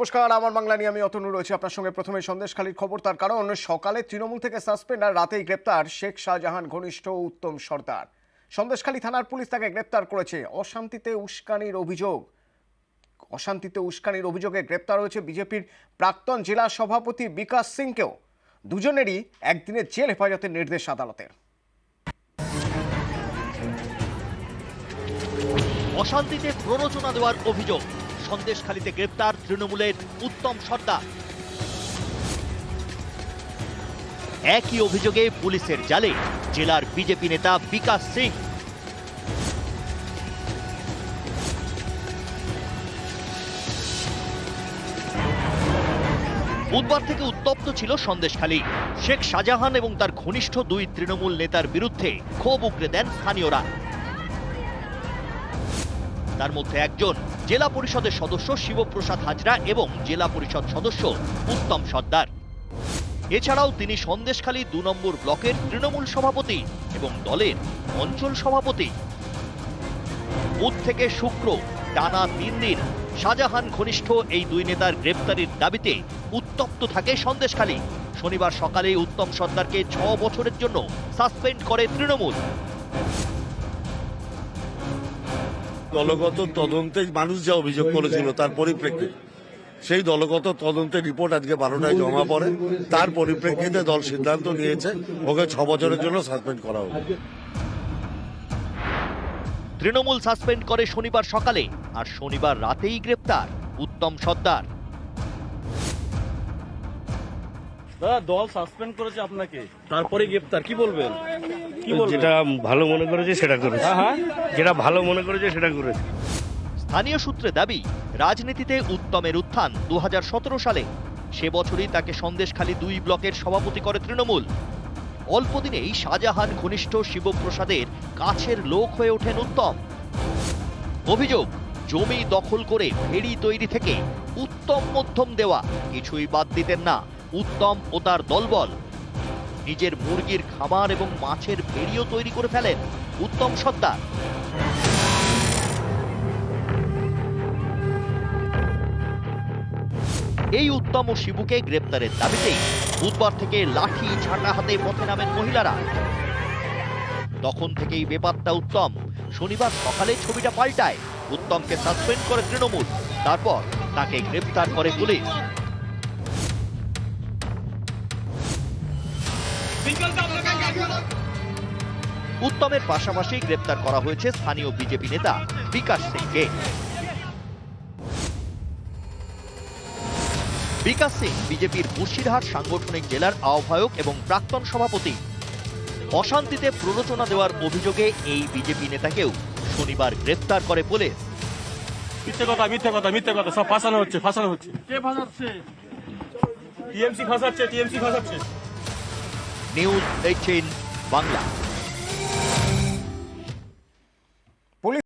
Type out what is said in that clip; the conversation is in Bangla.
নমস্কার, আমার বাংলা নিয়ে আমি অতনু রয়েছি আপনার সঙ্গে। প্রথমে সন্দেশখালীর খবর, তার কারণ সকালে তৃণমূল থেকে সাসপেন্ড আর রাতেই গ্রেপ্তার শেখ শাহজাহান ঘনিষ্ঠ উত্তম সর্দার। সন্দেশখালী থানার পুলিশ তাকে গ্রেপ্তার করেছে। অশান্তিতে উস্কানির অভিযোগে গ্রেপ্তার হয়েছে বিজেপির প্রাক্তন জেলা সভাপতি বিকাশ সিংকেও। দুজনেরই একদিনের জেল হেফাজতের নির্দেশ আদালতের। অশান্তিতে প্ররোচনা দেওয়ার অভিযোগ, সন্দেশখালীতে গ্রেপ্তার তৃণমূলের উত্তম সর্দার। একই অভিযোগে পুলিশের জালে জেলার বিজেপি নেতা বিকাশ সিং। বুধবার থেকে উত্তপ্ত ছিল সন্দেশখালী। শেখ শাহজাহান এবং তার ঘনিষ্ঠ দুই তৃণমূল নেতার বিরুদ্ধে ক্ষোভ উগরে দেন স্থানীয়রা। তার মধ্যে একজন জেলা পরিষদের সদস্য শিবপ্রসাদ হাজরা এবং জেলা পরিষদ সদস্য উত্তম সর্দার। এছাড়াও তিনি সন্দেশখালী ২ নম্বর ব্লকের তৃণমূল সভাপতি এবং দলের অঞ্চল সভাপতি। বুধ থেকে শুক্র টানা ৩ দিন শাহজাহান ঘনিষ্ঠ এই দুই নেতার গ্রেপ্তারির দাবিতে উত্তপ্ত থাকে সন্দেশখালী। শনিবার সকালে উত্তম সর্দারকে ৬ বছরের জন্য সাসপেন্ড করে তৃণমূল। দলগত তদন্তে মানুষ যা অভিযোগ করেছিল তার পরিপ্রেক্ষিতে সেই দলগত তদন্তের রিপোর্ট আজকে 12টায় জমা পড়ে। তার পরিপ্রেক্ষিতে দল সিদ্ধান্ত নিয়েছে ওকে ৬ বছরের জন্য সাসপেন্ড করা হবে। তৃণমূল সাসপেন্ড করে শনিবার সকালে, আর শনিবার রাতেই গ্রেপ্তার উত্তম সর্দার। দাদা, দল সাসপেন্ড করেছে আপনাকে, তারপরে গ্রেপ্তার, কি বলবেন? যেটা ভালো মনে করেছে সেটা করেছে। যেটা ভালো মনে করেছে সেটা করেছে। স্থানীয় সূত্রে দাবি, রাজনীতিতে উত্তমের উত্থান ২০১৭ সালে। সে বছরই তাকে সন্দেশখালী ২ ব্লকের সভাপতি করে তৃণমূল। অল্প দিনেই শাহজাহান ঘনিষ্ঠ শিবপ্রসাদের কাছের লোক হয়ে ওঠেন উত্তম। অভিযোগ, জমি দখল করে ভেড়ি তৈরি থেকে উত্তম মধ্যম দেওয়া কিছুই বাদ দিতেন না উত্তম ও তার দলবল। নিজের মুরগির খামার এবং মাছের ভেড়িও তৈরি করে ফেলেন উত্তম সর্দার। এই উত্তম ও শিবুকে গ্রেপ্তারের দাবিতেই বুধবার থেকে লাঠি ঝাঁটা হাতে পথে নামেন মহিলারা। তখন থেকেই বেপাত্তা উত্তম। শনিবার সকালে ছবিটা পাল্টায়। উত্তমকে সাসপেন্ড করে তৃণমূল, তারপর তাকে গ্রেপ্তার করে পুলিশ। উত্তমের পাশাপাশি গ্রেপ্তার করা হয়েছে স্থানীয় বিজেপি নেতা বিকাশ সিংকে। বিকাশ সিং বিজেপির মুর্শিদাবাদ সাংগঠনিক জেলার আহ্বায়ক এবং প্রাক্তন সভাপতি। অশান্তিতে প্ররোচনা দেওয়ার অভিযোগে এই বিজেপি নেতাকেও শনিবার গ্রেপ্তার করে পুলিশ। মিথ্যে কথা সব ফাঁসানো হচ্ছে। কে ফাঁসাচ্ছে? টিএমসি ফাঁসাচ্ছে। নিউজ 18 বাংলা।